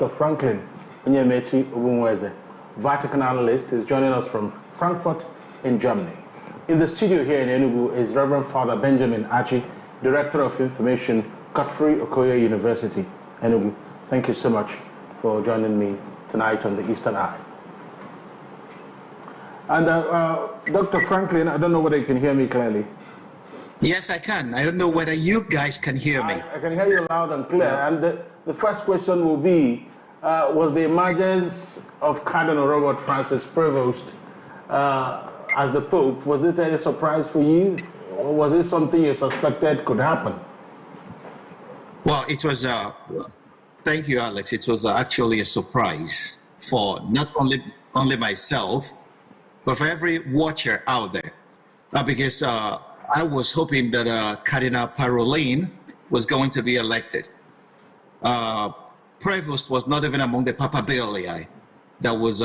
Dr. Franklin Obumweze, Vatican analyst, is joining us from Frankfurt in Germany. In the studio here in Enugu is Reverend Father Benjamin Achi, Director of Information, Godfrey Okoye University, Enugu. Thank you so much for joining me tonight on the Eastern Eye. And Dr. Franklin, I don't know whether you can hear me clearly. Yes, I can. I don't know whether you guys can hear me. I can hear you loud and clear. Yeah. And the first question will be, was the emergence of Cardinal Robert Francis Previs as the Pope, was it any surprise for you? Or was it something you suspected could happen? Well, it was, thank you, Alex. It was actually a surprise for not only myself, but for every watcher out there. Because I was hoping that Cardinal Parolin was going to be elected. Previs was not even among the papabilia that was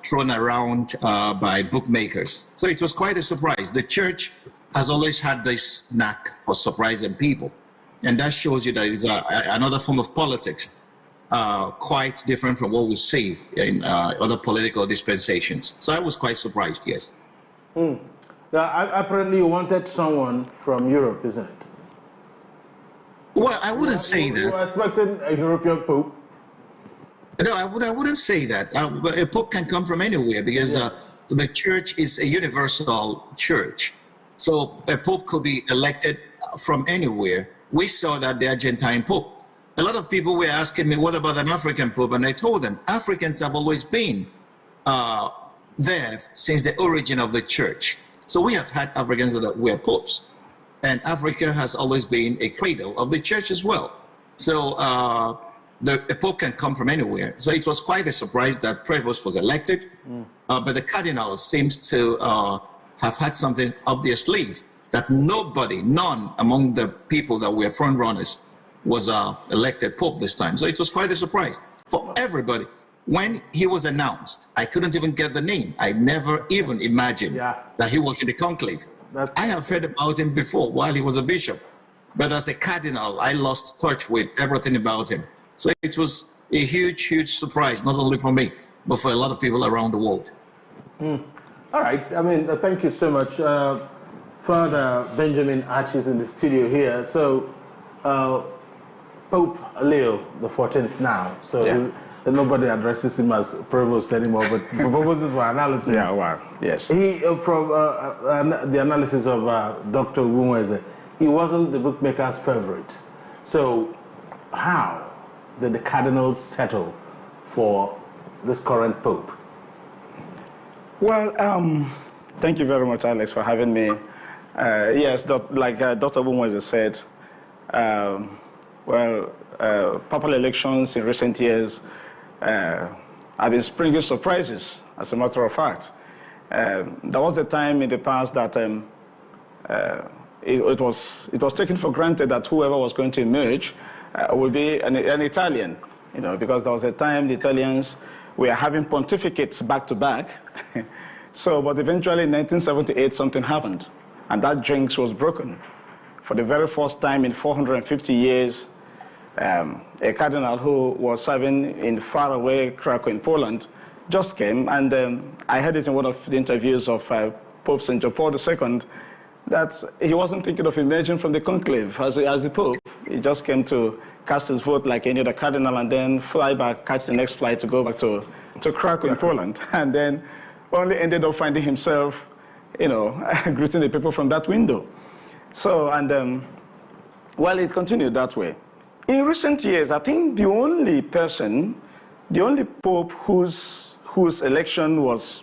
thrown around by bookmakers. So it was quite a surprise. The church has always had this knack for surprising people. And that shows you that it's another form of politics, quite different from what we see in other political dispensations. So I was quite surprised, yes. Apparently you wanted someone from Europe, isn't it? Well, I wouldn't say that. You were expecting a European Pope? No, I wouldn't say that. A Pope can come from anywhere because the church is a universal church. So a Pope could be elected from anywhere. We saw that the Argentine Pope. A lot of people were asking me, what about an African Pope? And I told them, Africans have always been there since the origin of the church. So we have had Africans that were popes. And Africa has always been a cradle of the church as well. So the Pope can come from anywhere. So it was quite a surprise that Previs was elected. But the cardinals seems to have had something up their sleeve that none among the people that were front runners was elected Pope this time. So it was quite a surprise for everybody. When he was announced, I couldn't even get the name. I never even imagined that he was in the conclave. I have heard about him before while he was a bishop, but as a cardinal, I lost touch with everything about him. So it was a huge, huge surprise, not only for me, but for a lot of people around the world. All right. I mean, thank you so much. Father Benjamin Arch is in the studio here. So Pope Leo the 14th now. So nobody addresses him as Provost anymore, but for purposes of analysis. Yeah, wow. Yes. He, from the analysis of Dr. Obumweze, he wasn't the bookmaker's favorite. So how did the cardinals settle for this current Pope? Well, thank you very much, Alex, for having me. Yes, like Dr. Obumweze said, papal elections in recent years have been springing surprises, as a matter of fact. There was a time in the past that it was taken for granted that whoever was going to emerge would be an Italian, because there was a time the Italians were having pontificates back to back. But eventually in 1978 something happened, and that jinx was broken. For the very first time in 450 years, a cardinal who was serving in faraway Krakow in Poland just came, and I heard it in one of the interviews of Pope St. John Paul II that he wasn't thinking of emerging from the conclave as the Pope. He just came to cast his vote like any other cardinal and then fly back, catch the next flight to go back to Krakow in Poland, and then only ended up finding himself, greeting the people from that window. So, and well, it continued that way. In recent years, I think the only Pope whose election was,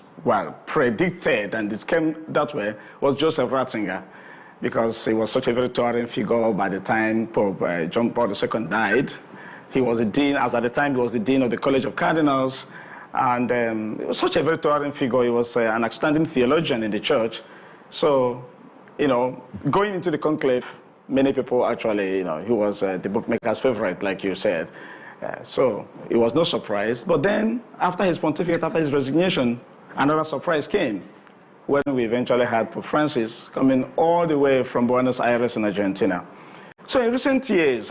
predicted, and it came that way, was Joseph Ratzinger, because he was such a very towering figure by the time Pope John Paul II died. He was the dean, as at the time he was the dean of the College of Cardinals, and he was such a very towering figure. He was an outstanding theologian in the church. So, going into the conclave, many people actually, he was the bookmaker's favorite, like you said. So it was no surprise. But then, after his pontificate, after his resignation, another surprise came when we eventually had Pope Francis coming all the way from Buenos Aires in Argentina. So in recent years,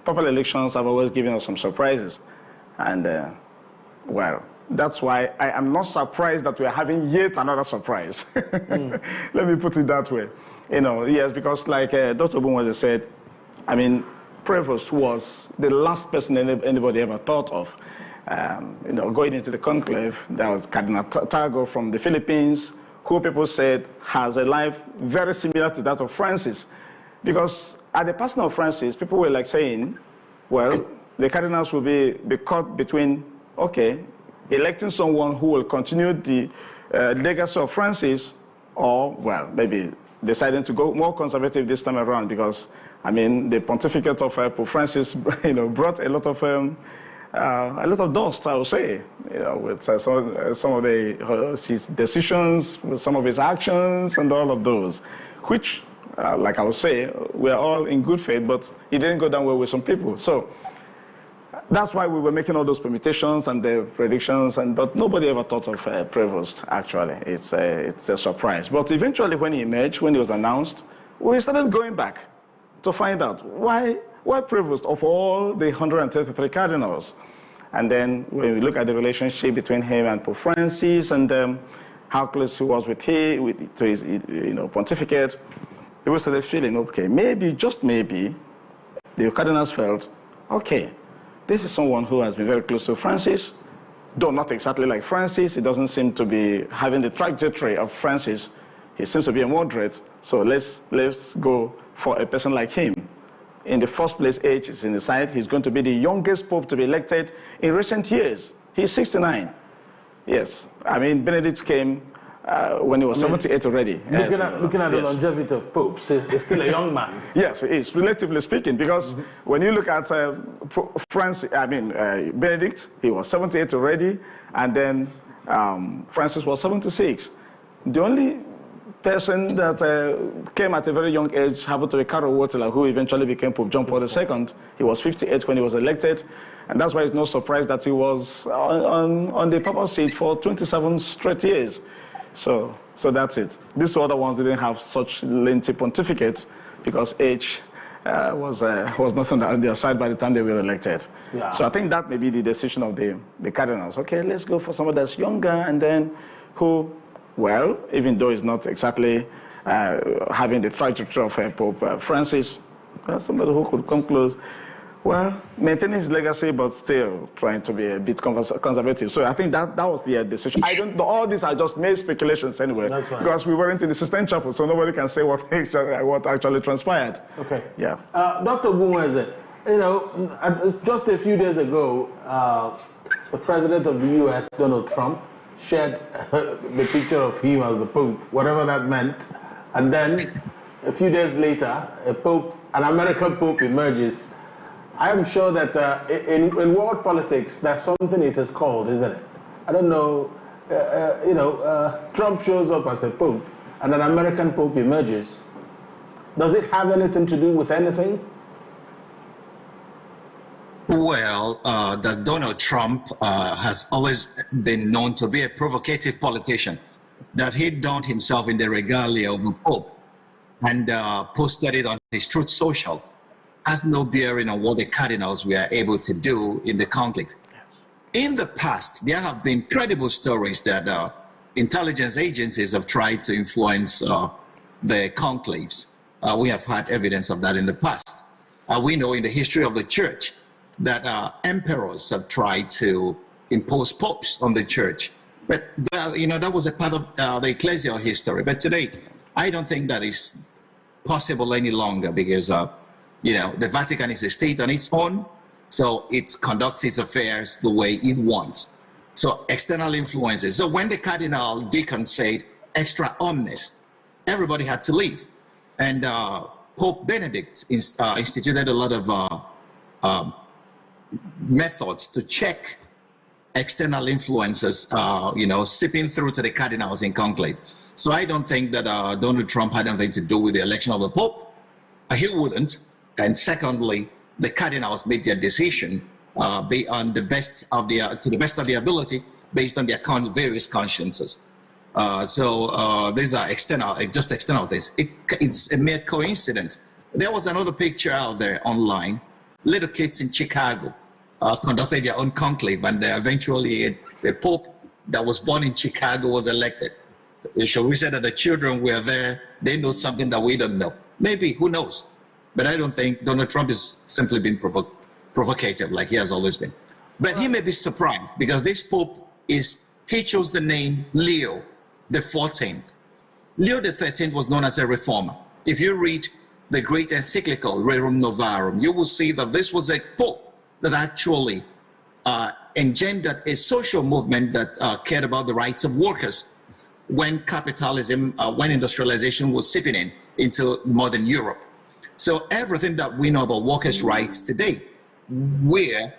papal elections have always given us some surprises. And, well, that's why I am not surprised that we are having yet another surprise. Let me put it that way. You know, yes, because like Dr. Ogbunweze said, I mean, Previs was the last person anybody ever thought of. You know, going into the conclave, there was Cardinal Tago from the Philippines, who people said has a life very similar to that of Francis. Because at the passing of Francis, people were like saying, well, the cardinals will be caught between, okay, electing someone who will continue the legacy of Francis, or, well, maybe deciding to go more conservative this time around, because, I mean, the pontificate of Pope Francis, you know, brought a lot of dust, I would say, you know, with some of his decisions, with some of his actions, and all of those, which, like I would say, we're all in good faith, but it didn't go down well with some people. So that's why we were making all those permutations and the predictions, but nobody ever thought of Prevost, actually. It's a surprise. But eventually, when he emerged, when he was announced, we started going back to find out why Prevost of all the 133 cardinals. And then when we look at the relationship between him and Pope Francis, and how close he was to his pontificate, we started feeling, okay, maybe, just maybe, the cardinals felt, okay, this is someone who has been very close to Francis, though not exactly like Francis. He doesn't seem to be having the trajectory of Francis. He seems to be a moderate, so let's go for a person like him. In the first place, age is in the side. He's going to be the youngest pope to be elected in recent years. He's 69. Yes, I mean, Benedict came when he was 78 already. Looking at the longevity of popes, he's still a young man. Yes, he is, relatively speaking, because when you look at Benedict, he was 78 already, and then Francis was 76. The only person that came at a very young age happened to be Karol Wojtyla, who eventually became Pope John Paul II. He was 58 when he was elected, and that's why it's no surprise that he was on the papal seat for 27 straight years. So that's it. These two other ones didn't have such lengthy pontificate because age was not on their side by the time they were elected. Yeah. So I think that may be the decision of the cardinals. Okay, let's go for someone that's younger and then who, well, even though he's not exactly having the trajectory of Pope Francis, somebody who could come close. Well, maintaining his legacy, but still trying to be a bit conservative. So I think that was the decision. I don't know. All these are just made speculations anyway. That's right. Because we weren't in the Sistine Chapel, so nobody can say what actually transpired. Okay. Yeah. Dr. Ogbunweze, you know, just a few days ago, the president of the U.S., Donald Trump, shared the picture of him as the Pope, whatever that meant. And then a few days later, an American Pope emerges. I am sure that in world politics, that's something it is called, isn't it? I don't know, Trump shows up as a pope and an American pope emerges. Does it have anything to do with anything? Well, that Donald Trump has always been known to be a provocative politician, that he donned himself in the regalia of a pope and posted it on his Truth Social, has no bearing on what the cardinals were able to do in the conclave. In the past, there have been credible stories that intelligence agencies have tried to influence the conclaves. We have had evidence of that in the past. We know in the history of the church that emperors have tried to impose popes on the church. But, that was a part of the ecclesial history. But today, I don't think that is possible any longer because the Vatican is a state on its own, so it conducts its affairs the way it wants. So external influences. So when the Cardinal Deacon said extra omnes, everybody had to leave. And Pope Benedict instituted a lot of methods to check external influences, seeping through to the cardinals in conclave. So I don't think that Donald Trump had anything to do with the election of the Pope. He wouldn't. And secondly, the cardinals made their decision to the best of their ability, based on their various consciences. So these are just external things. It's a mere coincidence. There was another picture out there online little kids in Chicago conducted their own conclave, and eventually the Pope that was born in Chicago was elected. Shall we say that the children were there, they know something that we don't know? Maybe, who knows? But I don't think Donald Trump is simply being provocative like he has always been. But he may be surprised because this Pope he chose the name Leo the 14th. Leo the 13th was known as a reformer. If you read the great encyclical Rerum Novarum, you will see that this was a Pope that actually engendered a social movement that cared about the rights of workers when capitalism, when industrialization was seeping into modern Europe. So everything that we know about workers' rights today were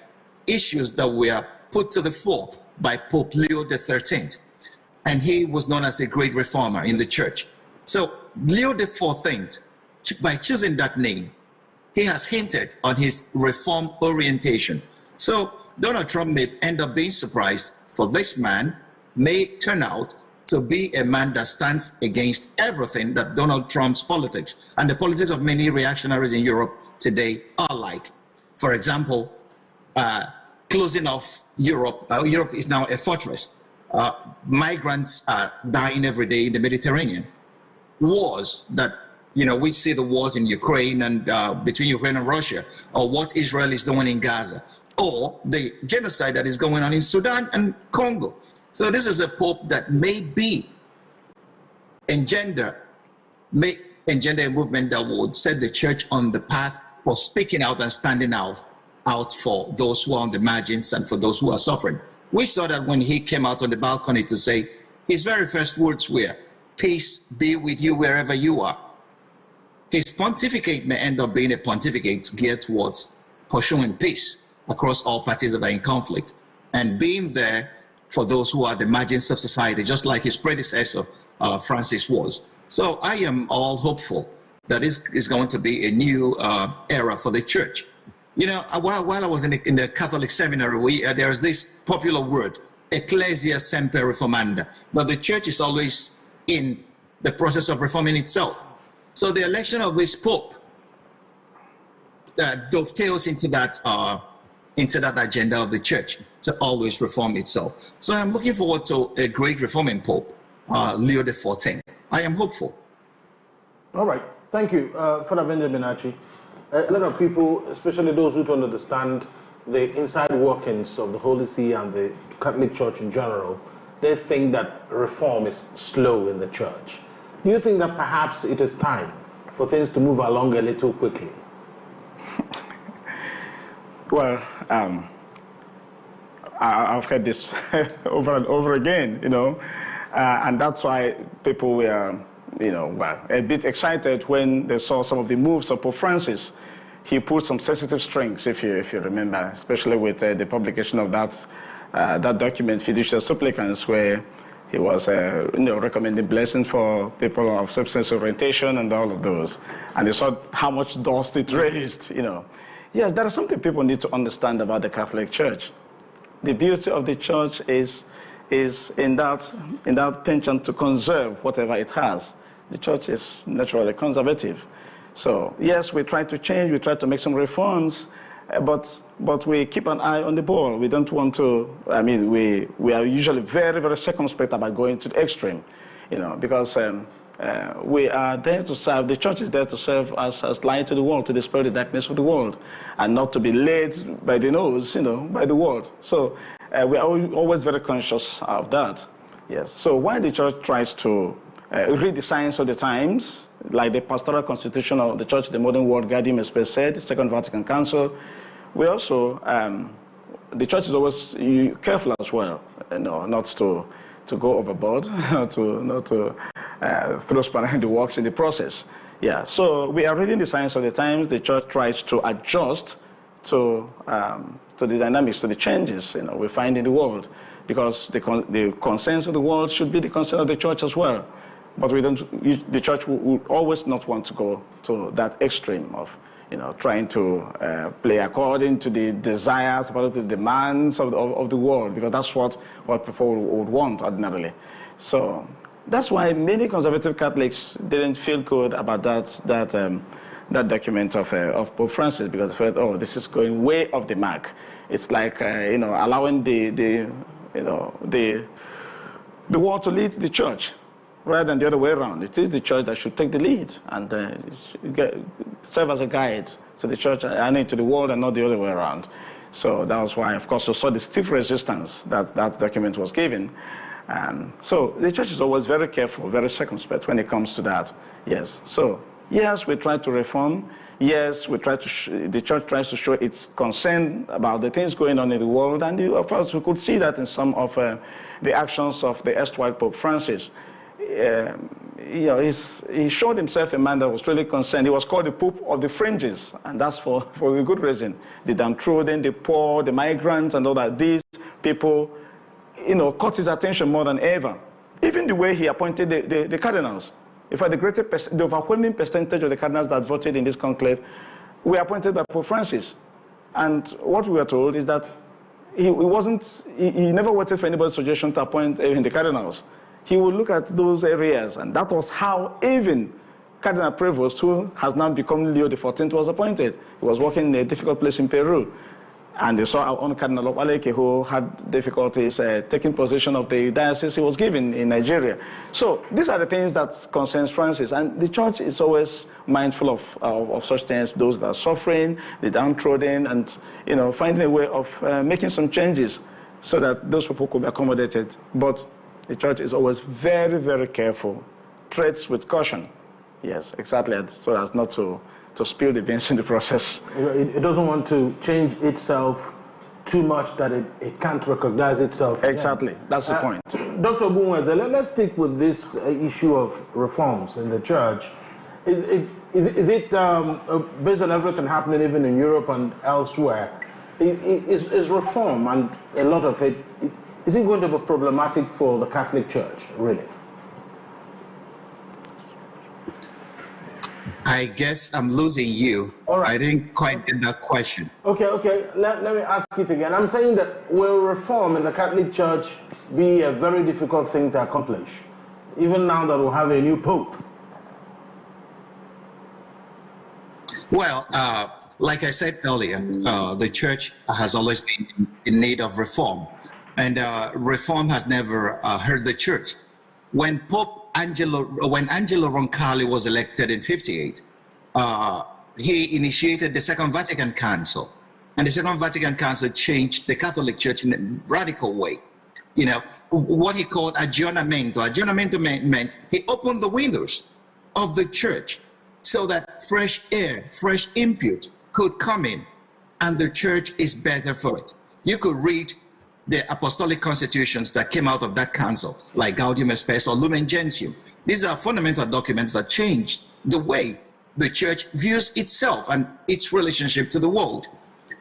issues that were put to the fore by Pope Leo the 13th. And he was known as a great reformer in the church. So Leo the 14th, by choosing that name, he has hinted on his reform orientation. So Donald Trump may end up being surprised, for this man may turn out to be a man that stands against everything that Donald Trump's politics and the politics of many reactionaries in Europe today are like. For example, closing off Europe. Europe is now a fortress. Migrants are dying every day in the Mediterranean. Wars that, we see the wars in Ukraine and between Ukraine and Russia, or what Israel is doing in Gaza, or the genocide that is going on in Sudan and Congo. So this is a Pope that may engender a movement that would set the church on the path for speaking out and standing out for those who are on the margins and for those who are suffering. We saw that when he came out on the balcony to say, his very first words were, "Peace be with you wherever you are." His pontificate may end up being a pontificate geared towards pursuing peace across all parties that are in conflict and being there for those who are the margins of society, just like his predecessor, Francis was. So I am all hopeful that this is going to be a new era for the church. While I was in the Catholic seminary, there is this popular word, ecclesia semper reformanda, but the church is always in the process of reforming itself. So the election of this Pope dovetails into that agenda of the church to always reform itself. So I'm looking forward to a great reforming Pope, Leo the 14th. I am hopeful. All right. Thank you, Father Benjamin Achi. A lot of people, especially those who don't understand the inside workings of the Holy See and the Catholic Church in general, they think that reform is slow in the church. Do you think that perhaps it is time for things to move along a little quickly? Well, I've heard this over and over again, and that's why people were, a bit excited when they saw some of the moves of Pope Francis. He put some sensitive strings, if you remember, especially with the publication of that document, Fiducia Supplicans, where he was, recommending blessings for people of same-sex orientation and all of those. And they saw how much dust it raised, Yes, there is something people need to understand about the Catholic Church. The beauty of the Church is in that penchant to conserve whatever it has. The Church is naturally conservative. So, yes, we try to change, we try to make some reforms, but we keep an eye on the ball. We don't want to, we are usually very, very circumspect about going to the extreme, because we are there to serve, the church is there to serve as light to the world, to dispel the darkness of the world, and not to be led by the nose, by the world. So we are always very conscious of that. Yes. So while the church tries to read the signs of the times, like the Pastoral Constitution of the Church, the Modern World Guardian Space said, the Second Vatican Council, we also, the church is always careful as well, not to go overboard, not to throw spanner in the works in the process. Yeah, so we are reading the signs of the times. The church tries to adjust to the dynamics, to the changes we find in the world, because the concerns of the world should be the concern of the church as well. But the church would always not want to go to that extreme of trying to play according to the desires, the demands of the world, because that's what people would want ordinarily. So that's why many conservative Catholics didn't feel good about that that document of Pope Francis, because I felt, oh, this is going way off the mark. It's like allowing the world to lead the church, rather than the other way around. It is the church that should take the lead and serve as a guide to the church and to the world, and not the other way around. So that was why, of course, we saw the stiff resistance that document was given. So the church is always very careful, very circumspect when it comes to that. Yes. So yes, we try to reform. Yes, we try to. The church tries to show its concern about the things going on in the world, and of course we could see that in some of the actions of the erstwhile Pope Francis. He showed himself a man that was really concerned. He was called the Pope of the fringes, and that's for a good reason. The downtrodden, the poor, the migrants, and all that. These people, caught his attention more than ever. Even the way he appointed the cardinals. In fact, the overwhelming percentage of the cardinals that voted in this conclave were appointed by Pope Francis. And what we were told is that he never waited for anybody's suggestion to appoint the cardinals. He would look at those areas, and that was how even Cardinal Previs, who has now become Leo XIV, was appointed. He was working in a difficult place in Peru. And they saw our own Cardinal of Ofthe, who had difficulties taking possession of the diocese he was given in Nigeria. So these are the things that concerns Francis. And the church is always mindful of such things, those that are suffering, the downtrodden, and finding a way of making some changes so that those people could be accommodated. But the church is always very, very careful, treads with caution. Yes, exactly, so as not to spill the beans in the process. It doesn't want to change itself too much that it can't recognize itself. Exactly, that's the point. Dr. Ogbunweze, let's stick with this issue of reforms in the church. Is it based on everything happening even in Europe and elsewhere, is reform and a lot of it, is it going to be problematic for the Catholic Church, really? I guess I'm losing you. All right. I didn't quite get that question. Okay. Let me ask it again. I'm saying that will reform in the Catholic Church be a very difficult thing to accomplish, even now that we'll have a new Pope? Well, like I said earlier, the church has always been in need of reform, and reform has never hurt the church. When Angelo Roncalli was elected in '58, he initiated the Second Vatican Council, and the Second Vatican Council changed the Catholic Church in a radical way. What he called aggiornamento. Aggiornamento meant he opened the windows of the church so that fresh air, fresh input could come in, and the church is better for it. You could read the apostolic constitutions that came out of that council, like Gaudium et Spes or Lumen Gentium. These are fundamental documents that changed the way the church views itself and its relationship to the world.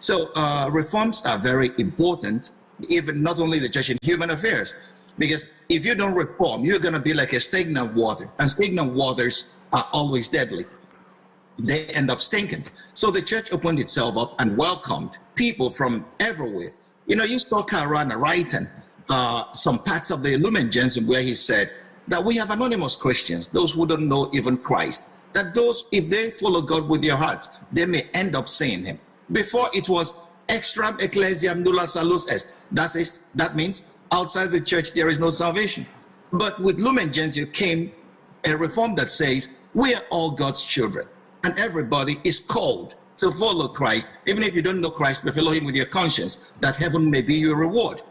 So reforms are very important, even not only the church in human affairs, because if you don't reform, you're going to be like a stagnant water, and stagnant waters are always deadly. They end up stinking. So the church opened itself up and welcomed people from everywhere. You saw Karana writing some parts of the Lumen Gentium where he said that we have anonymous Christians, those who don't know even Christ, that those, if they follow God with your heart, they may end up seeing him. Before it was extra ecclesiam nulla salus est. That means outside the church there is no salvation. But with Lumen Gentium came a reform that says we are all God's children, and everybody is called to follow Christ, even if you don't know Christ, but follow him with your conscience, that heaven may be your reward.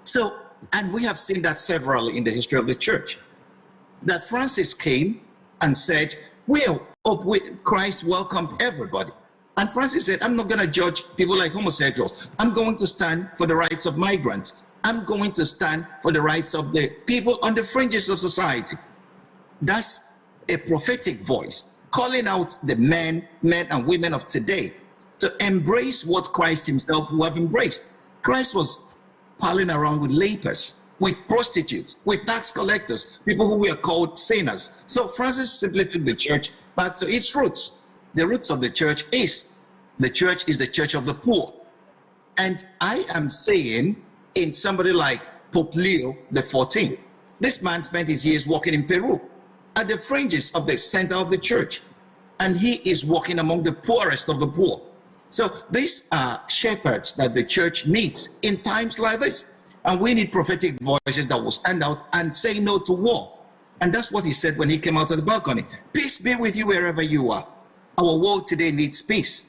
So, and we have seen that severally in the history of the church, that Francis came and said, Christ welcomed everybody. And Francis said, I'm not going to judge people like homosexuals. I'm going to stand for the rights of migrants. I'm going to stand for the rights of the people on the fringes of society. That's a prophetic voice, calling out the men and women of today to embrace what Christ himself would have embraced. Christ was palling around with lepers, with prostitutes, with tax collectors, people who were called sinners. So Francis simply took the church back to its roots. The roots of the church is the church of the poor. And I am saying, in somebody like Pope Leo XIV, this man spent his years walking in Peru, at the fringes of the center of the church. and he is walking among the poorest of the poor. So these are shepherds that the church needs in times like this. And we need prophetic voices that will stand out and say no to war. And that's what he said when he came out of the balcony. Peace be with you wherever you are. Our world today needs peace.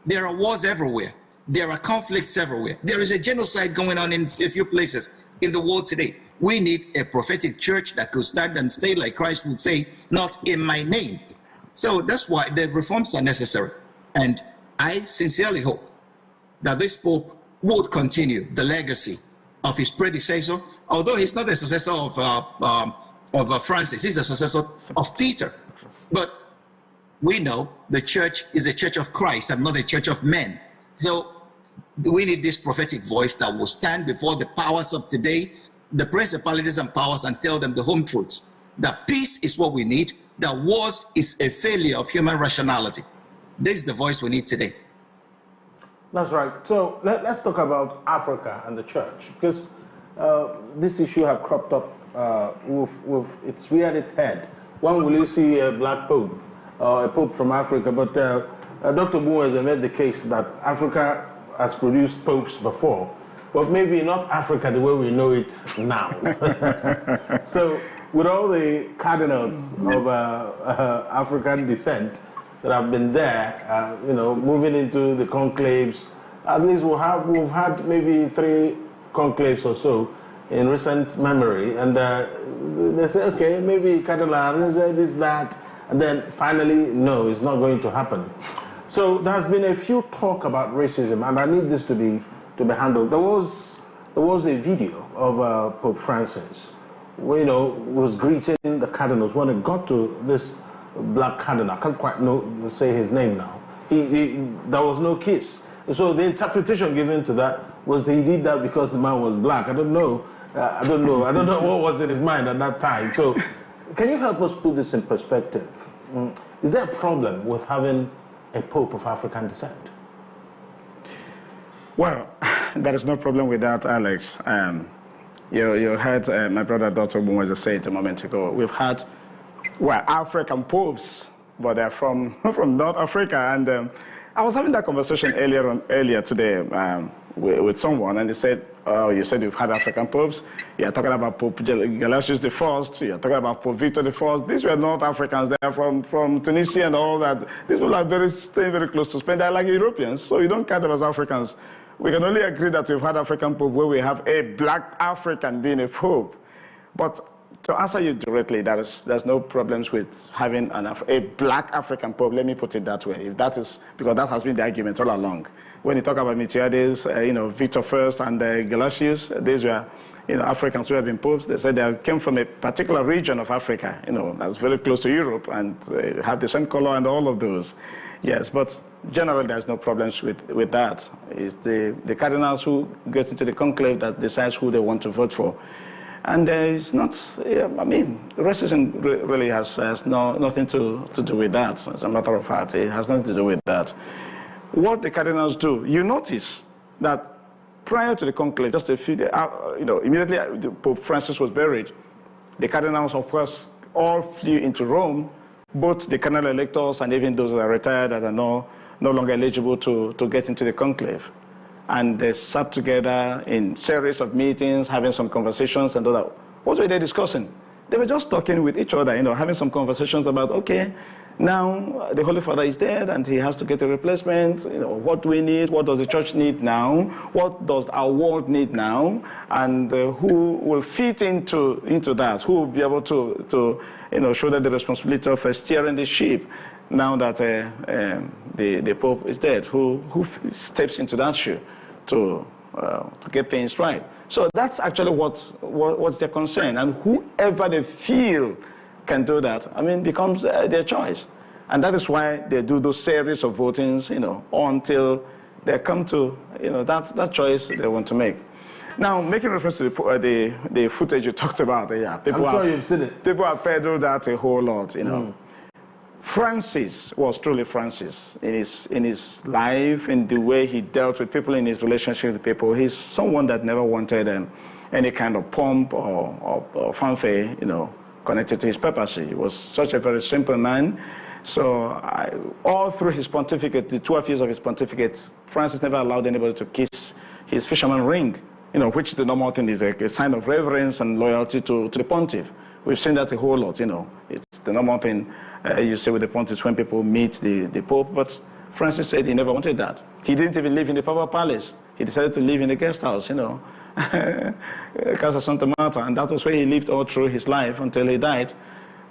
There are wars everywhere. There are conflicts everywhere. There is a genocide going on in a few places in the world today. We need a prophetic church that could stand and say, like Christ would say, not in my name. So that's why the reforms are necessary. And I sincerely hope that this Pope would continue the legacy of his predecessor, although he's not the successor of Francis, he's the successor of Peter. But we know the church is a church of Christ and not a church of men. So we need this prophetic voice that will stand before the powers of today, the principalities and powers, and tell them the home truths. That peace is what we need, that wars is a failure of human rationality. This is the voice we need today. That's right. So let's talk about Africa and the church, because this issue have cropped up it's reared its head. When will you see a black pope, a pope from Africa? But Dr. Boone has made the case that Africa has produced popes before, but maybe not Africa the way we know it now. So with all the cardinals of African descent that have been there, moving into the conclaves, at least we've had maybe 3 conclaves or so in recent memory, and they say, okay, maybe Cardinal, this, that, and then finally, no, it's not going to happen. So there has been a few talk about racism, and I need this to be handled. There was a video of Pope Francis, was greeting the cardinals when it got to this black cardinal. I can't quite say his name now. There was no kiss. So the interpretation given to that was he did that because the man was black. I don't know what was in his mind at that time. So can you help us put this in perspective? Is there a problem with having a pope of African descent? Well, there is no problem with that, Alex. You heard my brother Dr. Bumweze say it a moment ago. We've had, African popes, but they're from North Africa. And I was having that conversation earlier today with someone, and they said, "Oh, you said you've had African popes. You're talking about Pope Gelasius I. You're talking about Pope Victor I. These were North Africans. They are from Tunisia and all that. These people are staying very close to Spain. They're like Europeans, so you don't count them as Africans. We can only agree that we've had African pope where we have a black African being a pope. But to answer you directly, there's no problems with having a black African pope. Let me put it that way. If that is, because that has been the argument all along. When you talk about Miltiades, Victor I and Gelasius, these were Africans who have been popes. They said they came from a particular region of Africa, that's very close to Europe, and have the same color and all of those. Yes, but generally there's no problems with that. It's the cardinals who get into the conclave that decides who they want to vote for. And it's not, racism really has nothing to do with that. As a matter of fact, it has nothing to do with that. What the cardinals do, you notice that prior to the conclave, just a few days, immediately Pope Francis was buried, the cardinals, of course, all flew into Rome, both the cardinal electors and even those that are retired that are no longer eligible to get into the conclave. And they sat together in series of meetings, having some conversations and all that. What were they discussing? They were just talking with each other, having some conversations about, okay, now the Holy Father is dead and he has to get a replacement. What do we need? What does the church need now? What does our world need now? And who will fit into that? Who will be able to shoulder the responsibility of steering the ship now that the Pope is dead? Who steps into that shoe to get things right? So that's actually what's their concern, and whoever they feel can do that, becomes their choice. And that is why they do those series of votings, until they come to, that choice they want to make. Now, making reference to the footage you talked about, people I'm sure you've seen it. People have peddled that a whole lot, Francis was truly Francis in his life, in the way he dealt with people, in his relationship with people. He's someone that never wanted any kind of pomp or fanfare, connected to his papacy. He was such a very simple man, So all through his pontificate, the 12 years of his pontificate, Francis never allowed anybody to kiss his fisherman ring, you know, which the normal thing is a sign of reverence and loyalty to the pontiff. We've seen that a whole lot, you know. It's the normal thing you see with the pontiffs when people meet the Pope, but Francis said he never wanted that. He didn't even live in the papal palace. He decided to live in the guest house, you know, Casa Santa Marta, and that was where he lived all through his life until he died.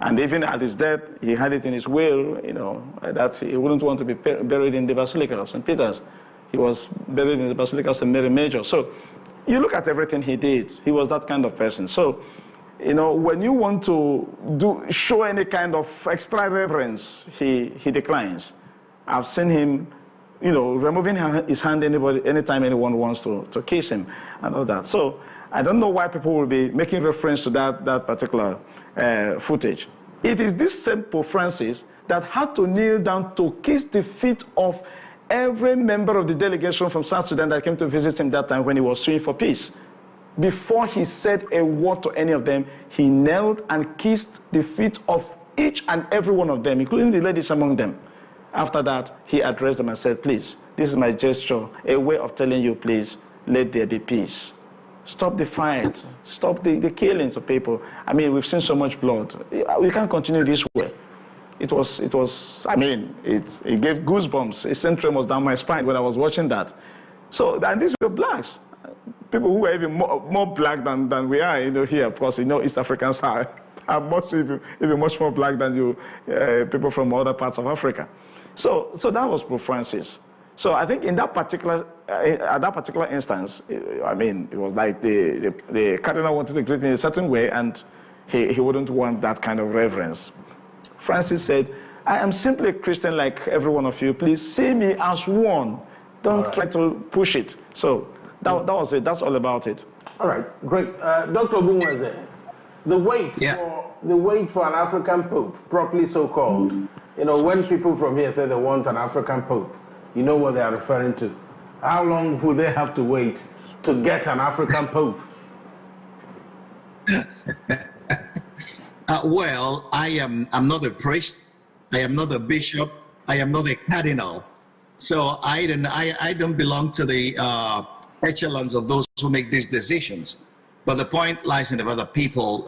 And even at his death, he had it in his will, you know, that he wouldn't want to be buried in the Basilica of St. Peter's. He was buried in the Basilica of St. Mary Major. So you look at everything he did, he was that kind of person. So, you know, when you want to show any kind of extra reverence, he declines. I've seen him, you know, removing his hand anytime anyone wants to kiss him and all that. So I don't know why people will be making reference to that particular footage. It is this same Pope Francis that had to kneel down to kiss the feet of every member of the delegation from South Sudan that came to visit him that time when he was suing for peace. Before he said a word to any of them, he knelt and kissed the feet of each and every one of them, including the ladies among them. After that, he addressed them and said, please, this is my gesture, a way of telling you, please, let there be peace. Stop the fight. Stop the killings of people. I mean, we've seen so much blood. We can't continue this way. It gave goosebumps. A centurion was down my spine when I was watching that. So, and these were blacks. People who are even more black than we are, you know, here. Of course, you know, East Africans are even much more black than people from other parts of Africa. So that was Pope Francis. So I think in that particular, at that particular instance, I mean, it was like the cardinal wanted to greet me in a certain way, and he wouldn't want that kind of reverence. Francis said, I am simply a Christian like every one of you. Please see me as one. Don't try to push it. So that was it. That's all about it. All right, great. Dr. Ogunweze, the wait for an African Pope, properly so-called, you know, when people from here say they want an African Pope, you know what they are referring to. How long will they have to wait to get an African Pope? Well, I'm not a priest. I am not a bishop. I am not a cardinal. So I don't belong to the echelons of those who make these decisions. But the point lies in the other people.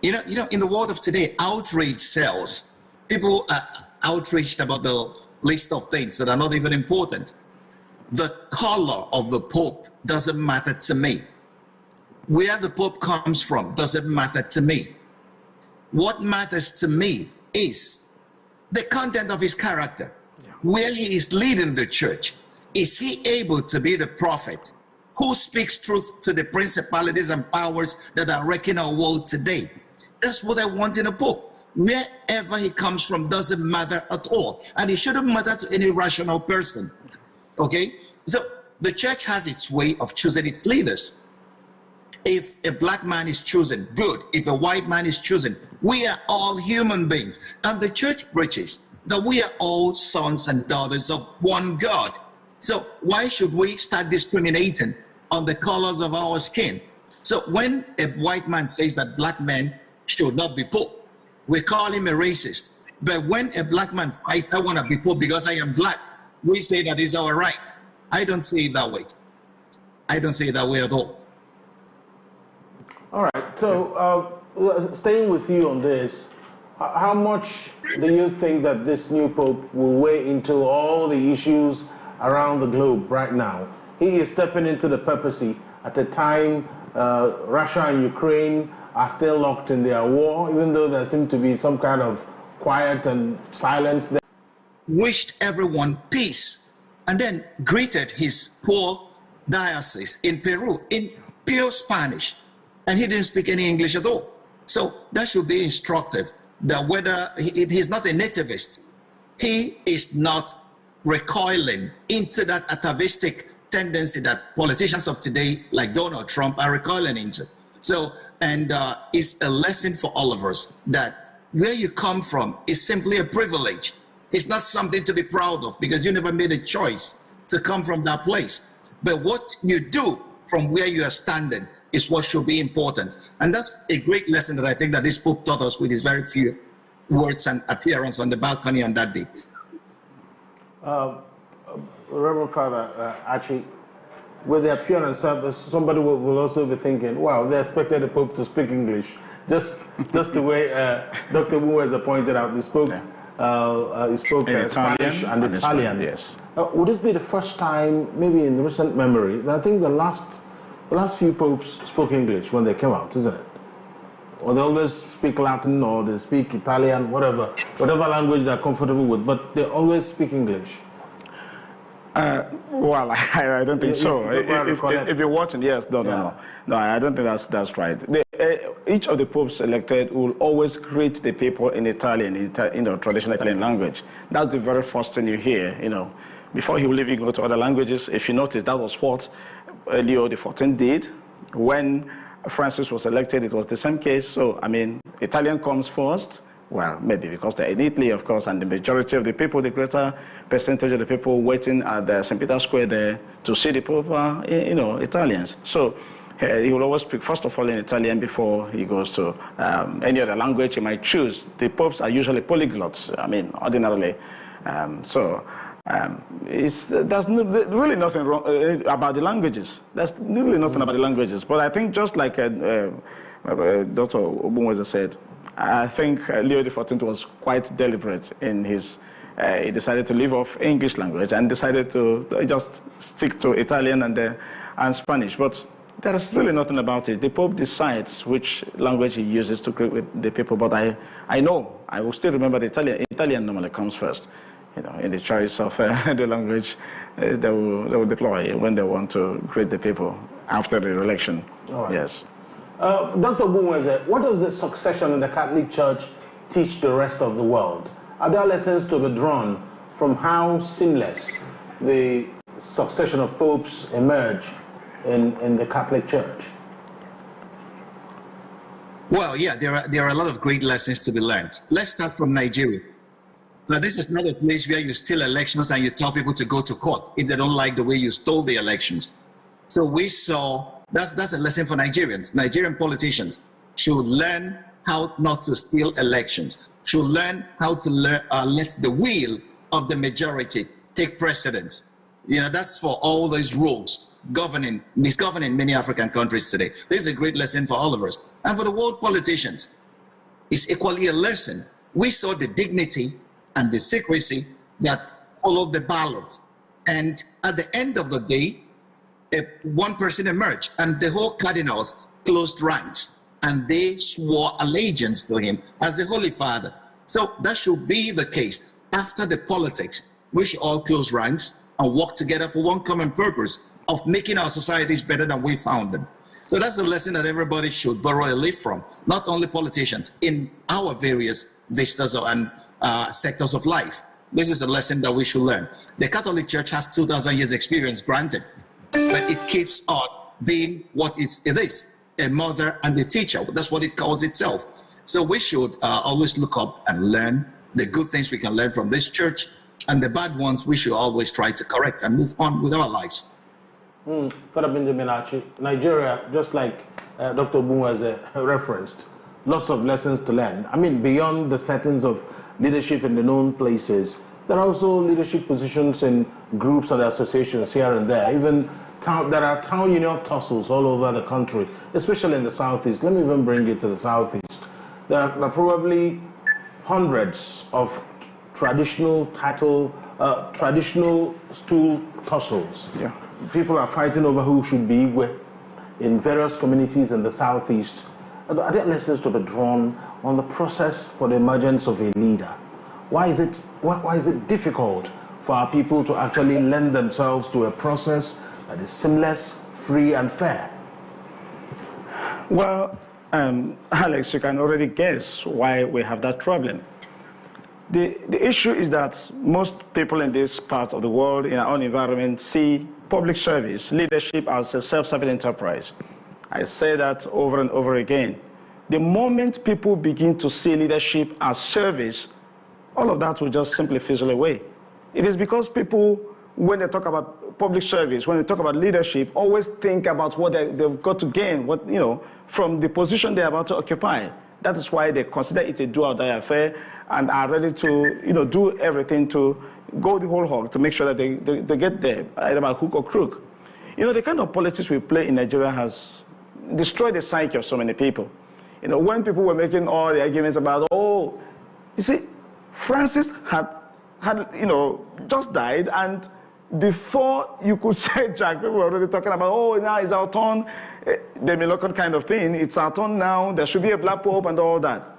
You know, in the world of today, outrage sells. People are outraged about the list of things that are not even important. The color of the Pope doesn't matter to me. Where the Pope comes from doesn't matter to me. What matters to me is the content of his character. Where he is leading the church. Is he able to be the prophet who speaks truth to the principalities and powers that are wrecking our world today? That's what I want in a Pope. Wherever he comes from doesn't matter at all. And it shouldn't matter to any rational person. Okay? So the church has its way of choosing its leaders. If a black man is chosen, good. If a white man is chosen, we are all human beings. And the church preaches that we are all sons and daughters of one God. So why should we start discriminating on the colors of our skin? So when a white man says that black men should not be pope, we call him a racist. But when a black man fights, I want to be pope because I am black, we say that is our right. I don't see it that way. I don't see it that way at all. All right, so staying with you on this, how much do you think that this new Pope will weigh into all the issues around the globe right now? He is stepping into the papacy at a time Russia and Ukraine are still locked in their war, even though there seems to be some kind of quiet and silence there. Wished everyone peace, and then greeted his poor diocese in Peru in pure Spanish, and he didn't speak any English at all. So that should be instructive, that whether he's not a nativist, he is not recoiling into that atavistic tendency that politicians of today, like Donald Trump, are recoiling into. So, and it's a lesson for all of us that where you come from is simply a privilege. It's not something to be proud of because you never made a choice to come from that place. But what you do from where you are standing is what should be important. And that's a great lesson that I think that this Pope taught us with his very few words and appearance on the balcony on that day. Reverend Father Archie, with the appearance, somebody will also be thinking, wow, they expected the Pope to speak English. Just the way Dr. Umueze pointed out, he spoke Spanish and Italian. Yes. Would this be the first time, maybe in recent memory, I think the last few popes spoke English when they came out, isn't it? Or they always speak Latin, or they speak Italian, whatever language they're comfortable with, but they always speak English. Well, I don't think so. If you're watching, yes, no, I don't think that's right. Each of the popes elected will always greet the people in Italian, traditional Italian language. That's the very first thing you hear, Before he will even go to other languages. If you notice, that was what Leo XIV did. When Francis was elected, it was the same case. So, Italian comes first. Well, maybe because they're in Italy, of course, and the majority of the people, the greater percentage of the people waiting at the St. Peter's Square there to see the Pope are, Italians. So he will always speak, first of all, in Italian before he goes to any other language he might choose. The popes are usually polyglots, ordinarily. There's really nothing wrong about the languages. There's really nothing about the languages. But I think just like Dr. Obumweze said, I think Leo XIV was quite deliberate in his, he decided to leave off English language and decided to just stick to Italian and Spanish. But there is really nothing about it. The Pope decides which language he uses to greet with the people. But I know, I will still remember the Italian normally comes first, in the choice of the language they will deploy when they want to greet the people after the election. Right. Yes. Dr. Umueze, what does the succession in the Catholic Church teach the rest of the world? Are there lessons to be drawn from how seamless the succession of popes emerge in the Catholic Church? Well, yeah, there are a lot of great lessons to be learned. Let's start from Nigeria. Now, this is not a place where you steal elections and you tell people to go to court if they don't like the way you stole the elections. So we saw, that's a lesson for Nigerians. Nigerian politicians should learn how not to steal elections, should learn how to let the will of the majority take precedence. That's for all those rogues misgoverning many African countries today. This is a great lesson for all of us. And for the world politicians, it's equally a lesson. We saw the dignity and the secrecy that followed the ballot. And at the end of the day, one person emerged, and the whole cardinals closed ranks, and they swore allegiance to him as the Holy Father. So that should be the case. After the politics, we should all close ranks and work together for one common purpose of making our societies better than we found them. So that's a lesson that everybody should borrow a leaf from, not only politicians, in our various vistas and sectors of life. This is a lesson that we should learn. The Catholic Church has 2,000 years experience, granted, but it keeps on being what it is, a mother and a teacher. That's what it calls itself. So we should always look up and learn the good things we can learn from this church, and the bad ones we should always try to correct and move on with our lives. Father Benjamin Archie, Nigeria, just like Dr. Umueze referenced, lots of lessons to learn. Beyond the settings of leadership in the known places, there are also leadership positions in groups and associations here and there. Even there are town union tussles all over the country, especially in the southeast. Let me even bring you to the southeast. There are probably hundreds of traditional stool tussles. Yeah. People are fighting over who should be Igwe in various communities in the southeast. Are there lessons to be drawn on the process for the emergence of a leader? Why is it difficult for our people to actually lend themselves to a process that is seamless, free, and fair? Well, Alex, you can already guess why we have that problem. The issue is that most people in this part of the world, in our own environment, see public service, leadership as a self-serving enterprise. I say that over and over again. The moment people begin to see leadership as service, all of that will just simply fizzle away. It is because people, when they talk about public service, when they talk about leadership, always think about what they've got to gain, from the position they're about to occupy. That is why they consider it a do-or-die affair and are ready to, do everything to go the whole hog to make sure that they get there, either by hook or crook. The kind of politics we play in Nigeria has destroyed the psyche of so many people. When people were making all the arguments about, you see, Francis had just died, and before you could say Jack, people were already talking about, now it's our turn, the Milocan kind of thing, it's our turn now, there should be a black pope and all that.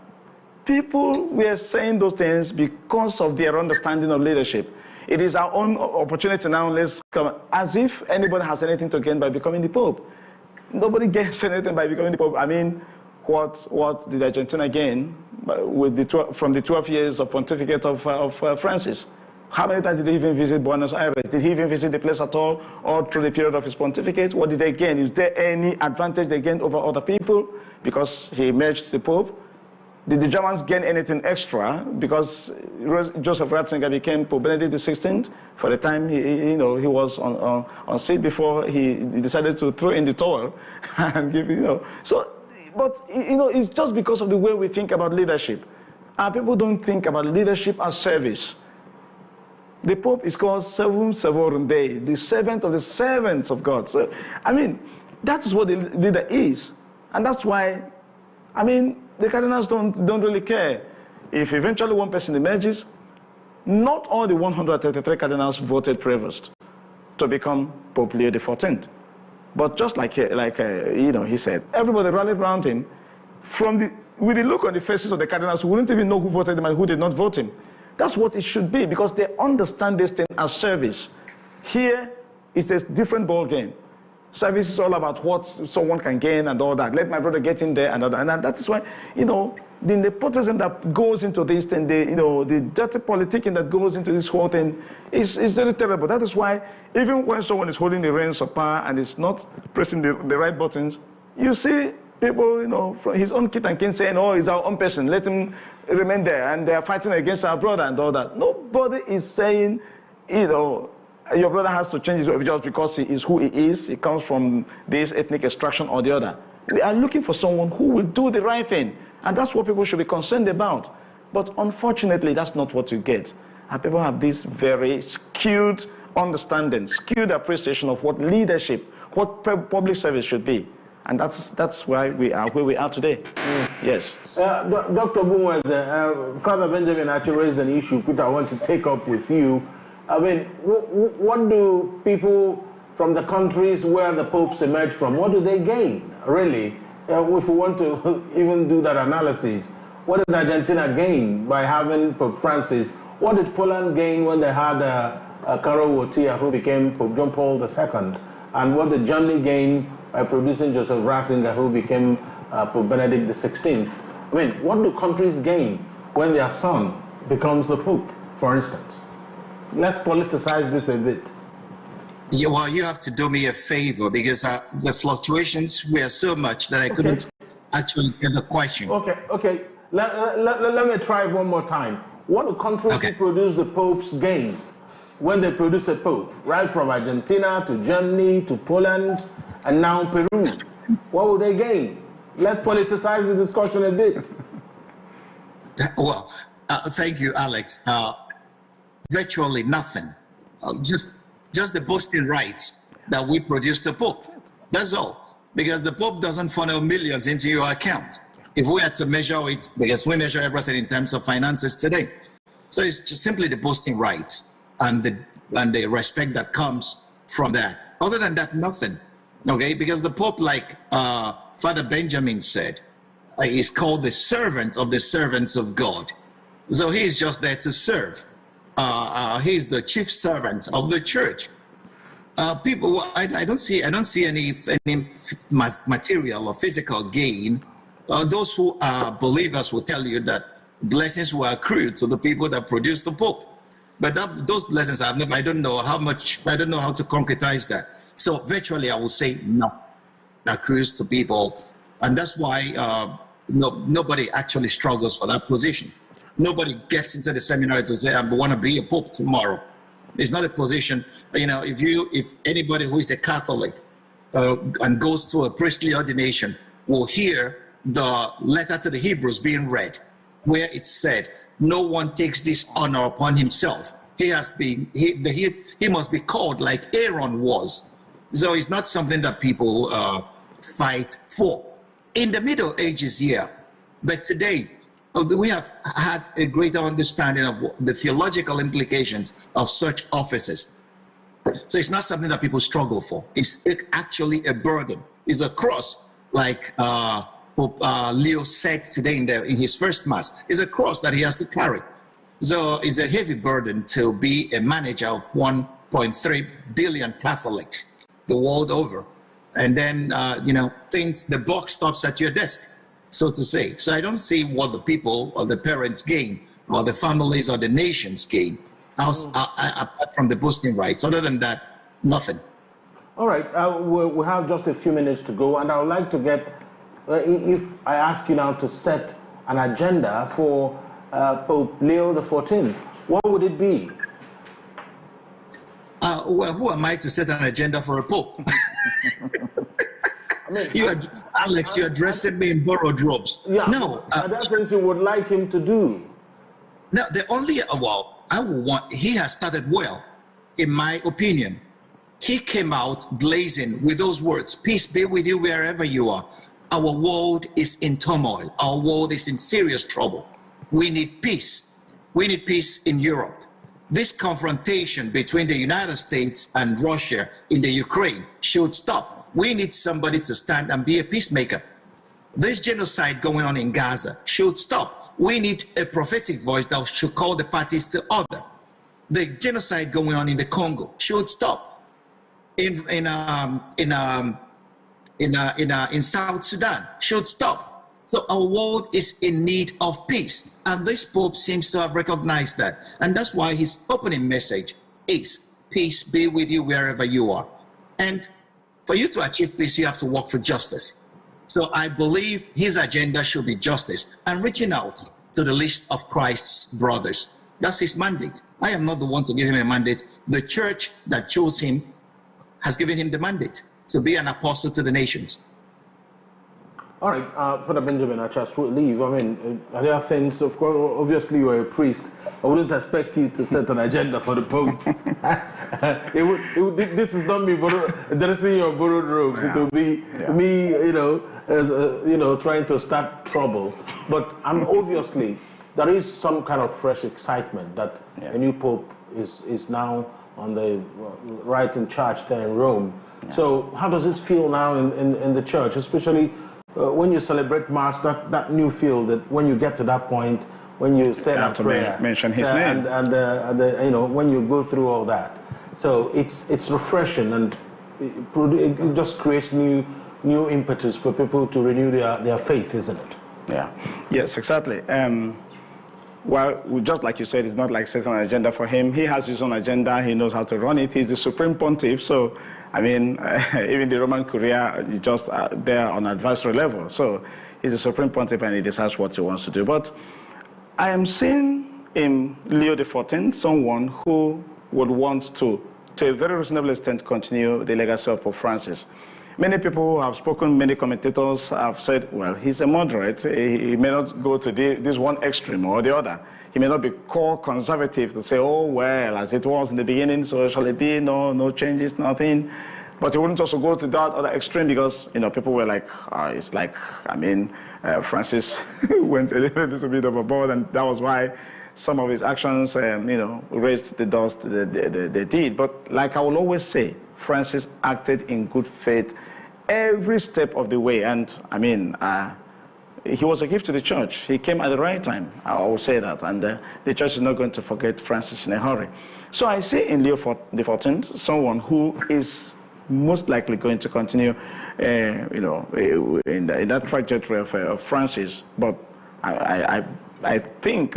People were saying those things because of their understanding of leadership. It is our own opportunity now, let's come, as if anybody has anything to gain by becoming the pope. Nobody gains anything by becoming the pope. I mean, what did Argentina gain from the 12 years of pontificate of Francis? How many times did he even visit Buenos Aires? Did he even visit the place at all through the period of his pontificate? What did they gain? Is there any advantage they gained over other people because he emerged the pope? Did the Germans gain anything extra because Joseph Ratzinger became Pope Benedict XVI for the time he was on seat before he decided to throw in the towel and give, So, but, it's just because of the way we think about leadership. And people don't think about leadership as service. The Pope is called Servum Servorum Dei, the servant of the servants of God. So, that is what the leader is. And that's why, the cardinals don't really care. If eventually one person emerges, not all the 133 cardinals voted Previs to become Pope Leo XIV. But just like he said, everybody rallied around him. With the look on the faces of the cardinals, who wouldn't even know who voted him and who did not vote him. That's what it should be, because they understand this thing as service. Here, it's a different ball game. Service is all about what someone can gain and all that. Let my brother get in there and all that. And that is why, the nepotism that goes into this thing, the dirty politicking that goes into this whole thing is very terrible. That is why even when someone is holding the reins of power and is not pressing the right buttons, you see people, from his own kit and kin saying, he's our own person, let him remain there. And they are fighting against our brother and all that. Nobody is saying, your brother has to change his way just because he is who he is. He comes from this ethnic extraction or the other. We are looking for someone who will do the right thing. And that's what people should be concerned about. But unfortunately, that's not what you get. And people have this very skewed understanding, skewed appreciation of what leadership, what public service should be. And that's why we are where we are today. Yes. Dr. Bunweze, Father Benjamin actually raised an issue which I want to take up with you. What do people from the countries where the popes emerged from, what do they gain, really? If we want to even do that analysis, what did Argentina gain by having Pope Francis? What did Poland gain when they had Karol Wojtyła, who became Pope John Paul II? And what did Germany gain by producing Joseph Ratzinger, who became Pope Benedict XVI? What do countries gain when their son becomes the Pope, for instance? Let's politicize this a bit. Yeah, well, you have to do me a favor because the fluctuations were so much that I couldn't actually get the question. Okay. Let me try one more time. What do countries who produce the popes gain when they produce a pope? Right from Argentina to Germany to Poland and now Peru. What will they gain? Let's politicize the discussion a bit. Well, thank you, Alex. Virtually nothing. Just the boasting rights that we produce the Pope. That's all. Because the Pope doesn't funnel millions into your account. If we had to measure it, because we measure everything in terms of finances today. So it's just simply the boasting rights and the respect that comes from that. Other than that, nothing. Okay? Because the Pope, like Father Benjamin said, is called the servant of the servants of God. So he's just there to serve. He's the chief servant of the church. People, I don't see any material or physical gain. Those who are believers will tell you that blessings were accrued to the people that produced the Pope. But those blessings, I don't know how to concretize that. So virtually, I will say no, accrues to people, and that's why nobody actually struggles for that position. Nobody gets into the seminary to say, I want to be a pope tomorrow. It's not a position. If anybody who is a Catholic and goes to a priestly ordination will hear the letter to the Hebrews being read, where it said, "No one takes this honor upon himself. He must be called like Aaron was." So it's not something that people fight for. In the Middle Ages, yeah, but today we have had a greater understanding of the theological implications of such offices. So it's not something that people struggle for. It's actually a burden. It's a cross, like Pope Leo said today in his first mass. It's a cross that he has to carry. So it's a heavy burden to be a manager of 1.3 billion Catholics the world over. And then, the buck stops at your desk, so to say. So I don't see what the people or the parents gain, or the families or the nations gain, apart from the boasting rights. Other than that, nothing. All right, we have just a few minutes to go, and I would like to get, if I ask you now to set an agenda for Pope Leo XIV, what would it be? Well, who am I to set an agenda for a pope? Alex, you're addressing me in borrowed robes. Yeah, no. That's what you would like him to do. No, he has started well, in my opinion. He came out blazing with those words, "Peace be with you wherever you are." Our world is in turmoil. Our world is in serious trouble. We need peace. We need peace in Europe. This confrontation between the United States and Russia in the Ukraine should stop. We need somebody to stand and be a peacemaker. This genocide going on in Gaza should stop. We need a prophetic voice that should call the parties to order. The genocide going on in the Congo should stop. In South Sudan should stop. So our world is in need of peace. And this Pope seems to have recognized that. And that's why his opening message is, "Peace be with you wherever you are." And for you to achieve peace, you have to work for justice. So I believe his agenda should be justice and reaching out to the least of Christ's brothers. That's his mandate. I am not the one to give him a mandate. The church that chose him has given him the mandate to be an apostle to the nations. All right, Father Benjamin, I just would leave. I mean, are there things, of course, obviously you're a priest. I wouldn't expect you to set an agenda for the Pope. This is not me dressing your borrowed robes. It will be me, trying to start trouble. But obviously, there is some kind of fresh excitement that a new Pope is now on the right in charge there in Rome. Yeah. So how does this feel now in the church, especially when you celebrate Mass, that new feel that when you get to that point, when you say that prayer, mention his name, and when you go through all that, so it's refreshing and it just creates new impetus for people to renew their faith, isn't it? Yeah. Yes, exactly. Well, just like you said, it's not like setting an agenda for him. He has his own agenda. He knows how to run it. He's the Supreme Pontiff, so. I mean, even the Roman Curia is just there on advisory level. So he's a Supreme Pontiff and he decides what he wants to do. But I am seeing in Leo XIV someone who would want to a very reasonable extent, continue the legacy of Pope Francis. Many people who have spoken, many commentators have said, well, he's a moderate. He may not go to this one extreme or the other. He may not be core conservative to say, oh, well, as it was in the beginning, so shall it be, no changes, nothing. But he wouldn't also go to that other extreme because, people were like, it's like, Francis went a little bit overboard, and that was why some of his actions, raised the dust they did. But like I will always say, Francis acted in good faith every step of the way. And he was a gift to the church. He came at the right time. I will say that. And the church is not going to forget Francis in a hurry. So I see in Leo XIV someone who is most likely going to continue, in that trajectory of Francis. But I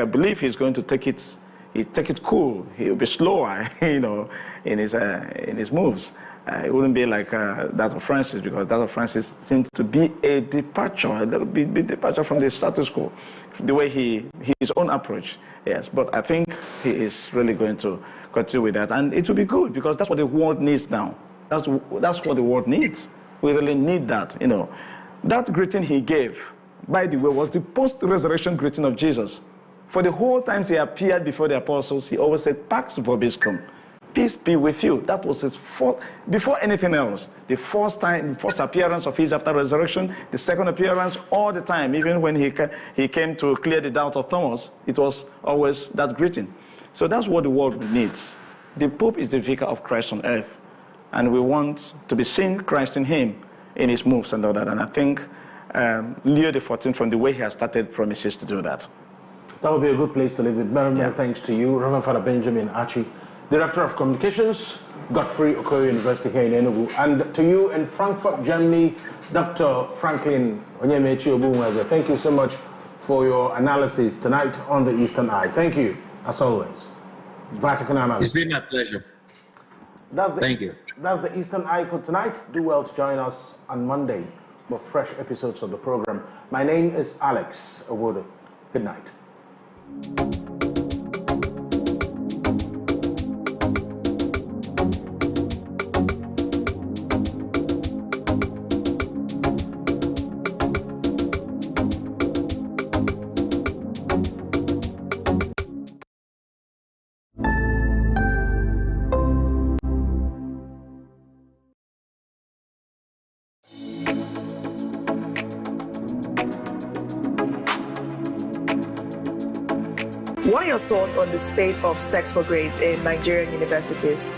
believe he's going to take it cool. He'll be slower, in his moves. It wouldn't be like that of Francis, because that of Francis seems to be a little bit departure from the status quo, the way his own approach. Yes, but I think he is really going to continue with that, and it will be good because that's what the world needs now. That's what the world needs. We really need that. That greeting he gave by the way, was the post-resurrection greeting of Jesus. For the whole time he appeared before the apostles, he always said, Pax vobiscum, peace be with you. That was his first, before anything else. The first time, the first appearance of his after resurrection, the second appearance, all the time, even when he came to clear the doubt of Thomas, it was always that greeting. So that's what the world needs. The Pope is the vicar of Christ on earth, and we want to be seeing Christ in him, in his moves and all that. And I think Leo XIV, from the way he has started, promises to do that. That would be a good place to leave it. Many thanks to you, Reverend Father Benjamin Archie, Director of Communications, Godfrey Okoye University here in Enugu, and to you in Frankfurt, Germany, Dr. Franklin Onyemechi Obumweze. Thank you so much for your analysis tonight on the Eastern Eye. Thank you, as always. Vatican Analysis. It's been a pleasure. Thank you. That's the Eastern Eye for tonight. Do well to join us on Monday for fresh episodes of the program. My name is Alex Owodo. Good night. What are your thoughts on the spate of sex for grades in Nigerian universities?